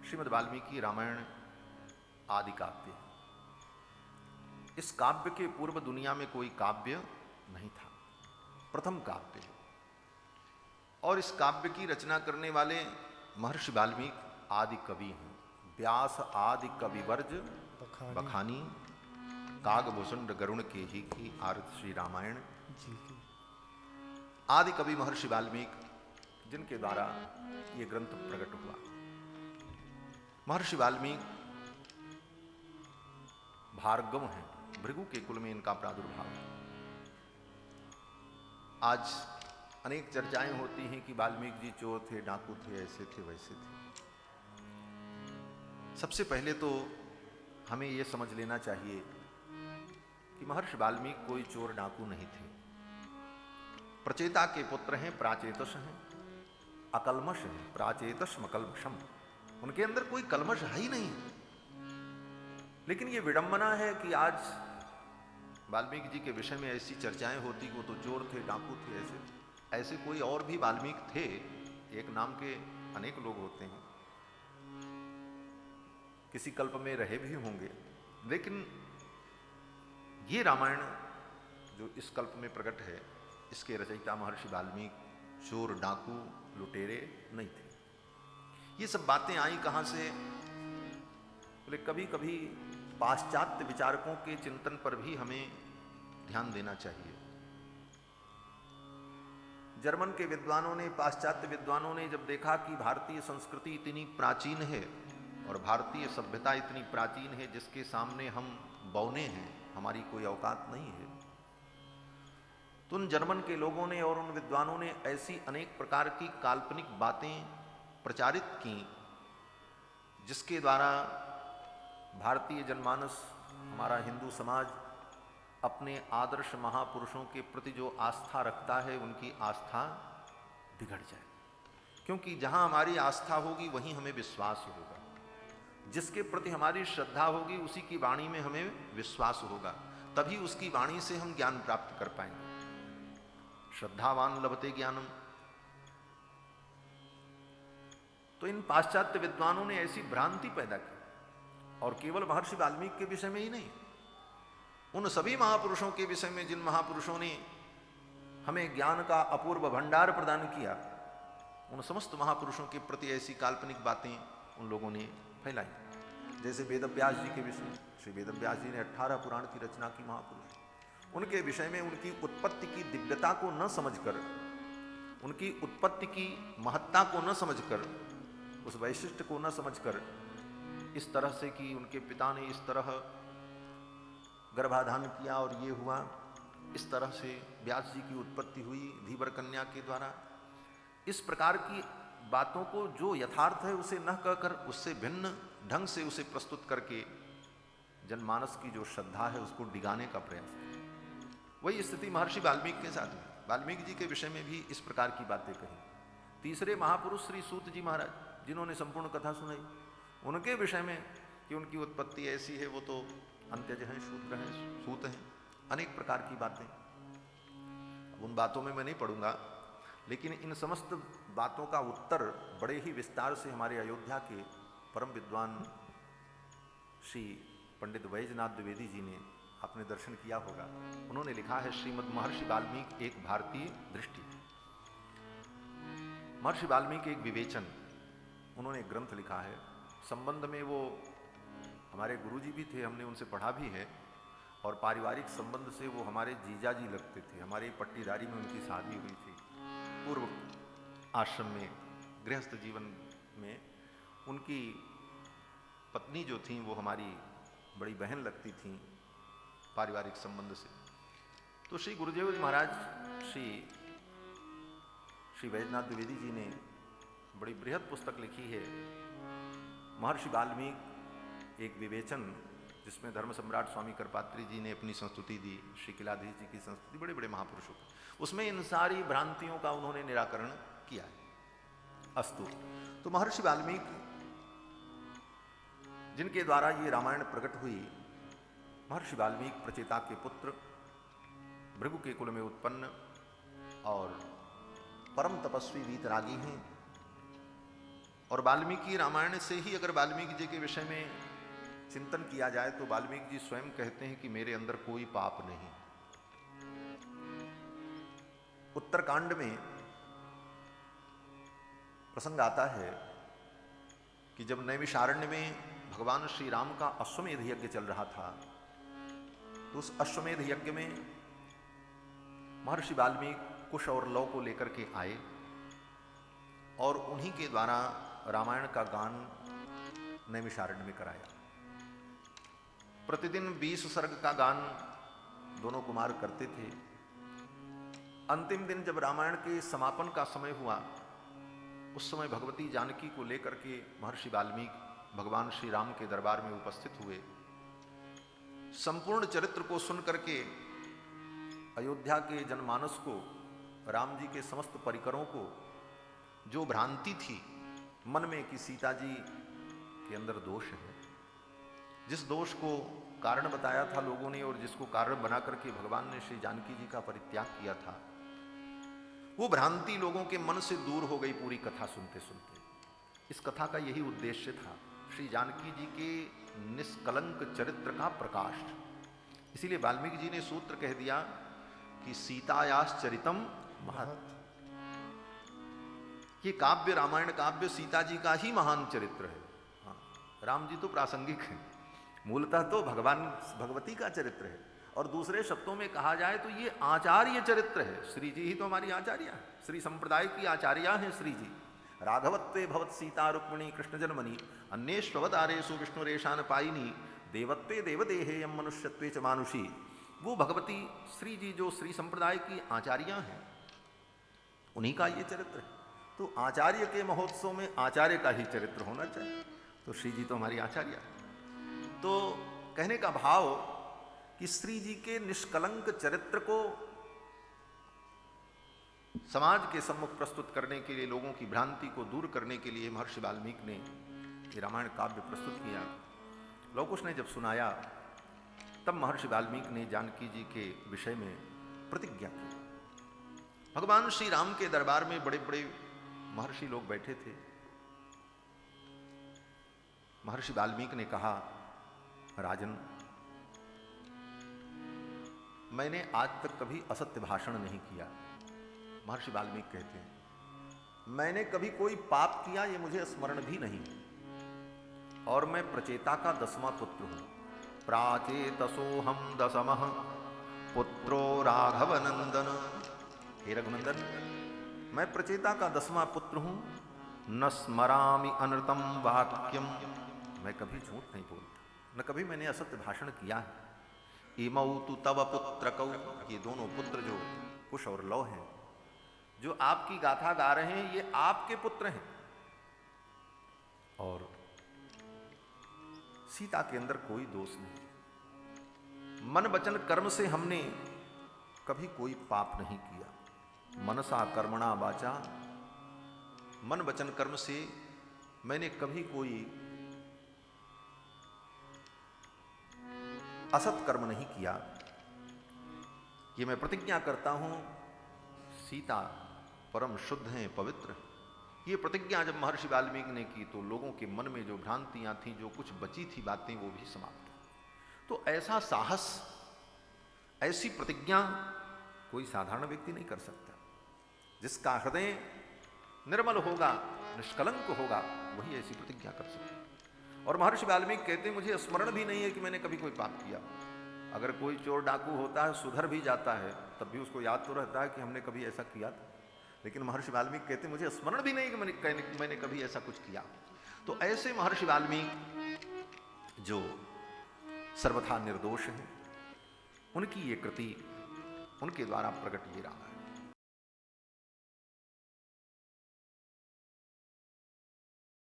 श्रीमद् वाल्मीकि रामायण आदि काव्य। इस काव्य के पूर्व दुनिया में कोई काव्य नहीं था, प्रथम काव्य है। और इस काव्य की रचना करने वाले महर्षि वाल्मीकि आदि कवि हैं। व्यास आदि कविवर्ज बखानी, कागभूषण गरुण के ही की आरत श्री रामायण जी की। आदि कवि महर्षि वाल्मीकि, जिनके द्वारा ये ग्रंथ प्रकट हुआ। महर्षि वाल्मीकि भार्गव हैं, भृगु के कुल में इनका प्रादुर्भाव है। आज अनेक चर्चाएं होती हैं कि वाल्मीकि जी चोर थे, डाकू थे, ऐसे थे, वैसे थे। सबसे पहले तो हमें यह समझ लेना चाहिए कि महर्षि वाल्मीकि कोई चोर डाकू नहीं थे। प्रचेता के पुत्र हैं, प्राचेतस हैं, अकल्मष हैं, प्राचेतस्म कल्मषम। उनके अंदर कोई कल्मष है ही नहीं। लेकिन यह विडंबना है कि आज वाल्मीकि जी के विषय में ऐसी चर्चाएं होती कि वो तो चोर थे, डाकू थे, ऐसे कोई और भी वाल्मीकि थे। एक नाम के अनेक लोग होते हैं, किसी कल्प में रहे भी होंगे। लेकिन ये रामायण जो इस कल्प में प्रकट है, इसके रचयिता महर्षि वाल्मीकि चोर, डाकू, लुटेरे नहीं थे। ये सब बातें आई कहां से? बोले कभी कभी पाश्चात्य विचारकों के चिंतन पर भी हमें ध्यान देना चाहिए। जर्मन के विद्वानों ने, पाश्चात्य विद्वानों ने जब देखा कि भारतीय संस्कृति इतनी प्राचीन है और भारतीय सभ्यता इतनी प्राचीन है जिसके सामने हम बौने हैं, हमारी कोई औकात नहीं है, तो उन जर्मन के लोगों ने और उन विद्वानों ने ऐसी अनेक प्रकार की काल्पनिक बातें प्रचारित की जिसके द्वारा भारतीय जनमानस, हमारा हिंदू समाज अपने आदर्श महापुरुषों के प्रति जो आस्था रखता है, उनकी आस्था बिगड़ जाए। क्योंकि जहां हमारी आस्था होगी वहीं हमें विश्वास होगा। जिसके प्रति हमारी श्रद्धा होगी उसी की वाणी में हमें विश्वास होगा, तभी उसकी वाणी से हम ज्ञान प्राप्त कर पाएंगे। श्रद्धावान लभते ज्ञानम। तो इन पाश्चात्य विद्वानों ने ऐसी भ्रांति पैदा की, और केवल महर्षि वाल्मीकि के विषय में ही नहीं, उन सभी महापुरुषों के विषय में जिन महापुरुषों ने हमें ज्ञान का अपूर्व भंडार प्रदान किया, उन समस्त महापुरुषों के प्रति ऐसी काल्पनिक बातें उन लोगों ने फैलाई। जैसे वेदव्यास जी के विषय, श्री वेदव्यास जी ने 18 पुराण की रचना की महापुरुष, उनके विषय में उनकी उत्पत्ति की दिव्यता को न समझकर, उनकी उत्पत्ति की महत्ता को न समझकर, उस वैशिष्ट को न समझकर, इस तरह से कि उनके पिता ने इस तरह गर्भाधान किया और ये हुआ, इस तरह से व्यास जी की उत्पत्ति हुई धीवर कन्या के द्वारा, इस प्रकार की बातों को जो यथार्थ है उसे न कहकर उससे भिन्न ढंग से उसे प्रस्तुत करके जनमानस की जो श्रद्धा है उसको डिगाने का प्रयास। वही स्थिति महर्षि वाल्मीकि के साथ हुई। वाल्मीकि जी के विषय में भी इस प्रकार की बातें कही। तीसरे महापुरुष श्री सूत जी महाराज, जिन्होंने संपूर्ण कथा सुनाई, उनके विषय में कि उनकी उत्पत्ति ऐसी है, वो तो अंत्यज हैं, शूद्र हैं, सूत हैं, अनेक प्रकार की बातें। उन बातों में मैं नहीं पढ़ूंगा, लेकिन इन समस्त बातों का उत्तर बड़े ही विस्तार से हमारे अयोध्या के परम विद्वान श्री पंडित वैजनाथ द्विवेदी जी ने, आपने दर्शन किया होगा, उन्होंने लिखा है श्रीमद् महर्षि वाल्मीकि एक भारतीय दृष्टि। महर्षि वाल्मीकि एक विवेचन, उन्होंने एक ग्रंथ लिखा है। संबंध में वो हमारे गुरुजी भी थे, हमने उनसे पढ़ा भी है, और पारिवारिक संबंध से वो हमारे जीजा जी लगते थे। हमारे पट्टीदारी में उनकी शादी हुई थी, पूर्व आश्रम में, गृहस्थ जीवन में। उनकी पत्नी जो थी वो हमारी बड़ी बहन लगती थी पारिवारिक संबंध से। तो श्री गुरुदेव महाराज श्री वैजनाथ द्विवेदी जी ने बड़ी बृहद पुस्तक लिखी है महर्षि वाल्मीकि एक विवेचन, जिसमें धर्म सम्राट स्वामी करपात्री जी ने अपनी संस्तुति दी, श्री किलाधीश जी की संस्तुति, बड़े बड़े महापुरुषों की। उसमें इन सारी भ्रांतियों का उन्होंने निराकरण किया है। अस्तु, तो महर्षि वाल्मीकि जिनके द्वारा ये रामायण प्रकट हुई, महर्षि वाल्मीकि प्रचेता के पुत्र, भृगु के कुल में उत्पन्न और परम तपस्वी वीतरागी हैं। और वाल्मीकि रामायण से ही अगर वाल्मीकि जी के विषय में चिंतन किया जाए तो वाल्मीकि जी स्वयं कहते हैं कि मेरे अंदर कोई पाप नहीं। उत्तरकांड में प्रसंग आता है कि जब नैमिषारण्य में भगवान श्री राम का अश्वमेध यज्ञ चल रहा था, तो उस अश्वमेध यज्ञ में महर्षि वाल्मीकि कुश और लौ को लेकर के आए और उन्हीं के द्वारा रामायण का गान नैमिषारण्य में कराया। प्रतिदिन 20 सर्ग का गान दोनों कुमार करते थे। अंतिम दिन जब रामायण के समापन का समय हुआ, उस समय भगवती जानकी को लेकर के महर्षि वाल्मीकि भगवान श्री राम के दरबार में उपस्थित हुए। संपूर्ण चरित्र को सुन करके अयोध्या के जनमानस को, राम जी के समस्त परिकरों को जो भ्रांति थी मन में कि सीता जी के अंदर दोष है, जिस दोष को कारण बताया था लोगों ने और जिसको कारण बना करके भगवान ने श्री जानकी जी का परित्याग किया था, वो भ्रांति लोगों के मन से दूर हो गई पूरी कथा सुनते सुनते। इस कथा का यही उद्देश्य था, श्री जानकी जी के निष्कलंक चरित्र का प्रकाश। इसीलिए वाल्मीकि जी ने सूत्र कह दिया कि सीतायास चरितम महत्। ये काव्य, रामायण काव्य सीता जी का ही महान चरित्र है। हाँ, राम जी तो प्रासंगिक हैं, मूलतः तो भगवती का चरित्र है। और दूसरे शब्दों में कहा जाए तो ये आचार्य चरित्र है। श्री जी ही तो हमारी आचार्य है, श्री संप्रदाय की आचार्या हैं श्री जी। राघवत्वे भवत सीता रुक्मिणी कृष्ण जन्मनि अन्येष्वतारेषु विष्णुरेशान पायिनी देवत्वे देवदेहे यम मनुष्यत्वे च मानुषी। वो भगवती श्री जी जो श्री संप्रदाय की आचार्या हैं, उन्हीं का ये चरित्र है। तो आचार्य के महोत्सव में आचार्य का ही चरित्र होना चाहिए। तो श्री जी तो हमारी आचार्य है। तो कहने का भाव कि श्री जी के निष्कलंक चरित्र को समाज के सम्मुख प्रस्तुत करने के लिए, लोगों की भ्रांति को दूर करने के लिए महर्षि वाल्मीकि ने ये रामायण काव्य प्रस्तुत किया। लवकुश ने जब सुनाया, तब महर्षि वाल्मीकि ने जानकी जी के विषय में प्रतिज्ञा की। भगवान श्री राम के दरबार में बड़े बड़े महर्षि लोग बैठे थे। महर्षि वाल्मीकि ने कहा, राजन, मैंने आज तक कभी असत्य भाषण नहीं किया। महर्षि वाल्मीकि कहते हैं, मैंने कभी कोई पाप किया ये मुझे स्मरण भी नहीं, और मैं प्रचेता का 10वां पुत्र हूं। प्राचेतसोहम 10मः पुत्रो राघव नंदन। हे रघुनंदन, मैं प्रचेता का 10वां पुत्र हूं। न स्मरामि अनृतम वाक्यम, मैं कभी झूठ नहीं बोलता, न कभी मैंने असत्य भाषण किया है। इमौ तु तव पुत्रकौ, ये दोनों पुत्र जो कुश और लौ हैं, जो आपकी गाथा गा रहे हैं, ये आपके पुत्र हैं। और सीता के अंदर कोई दोष नहीं। मन वचन कर्म से हमने कभी कोई पाप नहीं किया। मनसा कर्मणा वाचा, मन वचन कर्म से मैंने कभी कोई असत कर्म नहीं किया। ये मैं प्रतिज्ञा करता हूं। सीता परम शुद्ध हैं, पवित्र। ये प्रतिज्ञा जब महर्षि वाल्मीकि ने की तो लोगों के मन में जो भ्रांतियां थीं, जो कुछ बची थी बातें, वो भी समाप्त। तो ऐसा साहस, ऐसी प्रतिज्ञा कोई साधारण व्यक्ति नहीं कर सकता। जिसका हृदय निर्मल होगा, निष्कलंक होगा, वही ऐसी प्रतिज्ञा कर सकता है। और महर्षि वाल्मीकि कहते हैं, मुझे स्मरण भी नहीं है कि मैंने कभी कोई पाप किया। अगर कोई चोर डाकू होता है, सुधर भी जाता है, तब भी उसको याद तो रहता है कि हमने कभी ऐसा किया था। लेकिन महर्षि वाल्मीकि कहते हैं, मुझे स्मरण भी नहीं कि मैंने कभी ऐसा कुछ किया। तो ऐसे महर्षि वाल्मीकि जो सर्वथा निर्दोष हैं, उनकी ये कृति, उनके द्वारा प्रकट ये रामायण।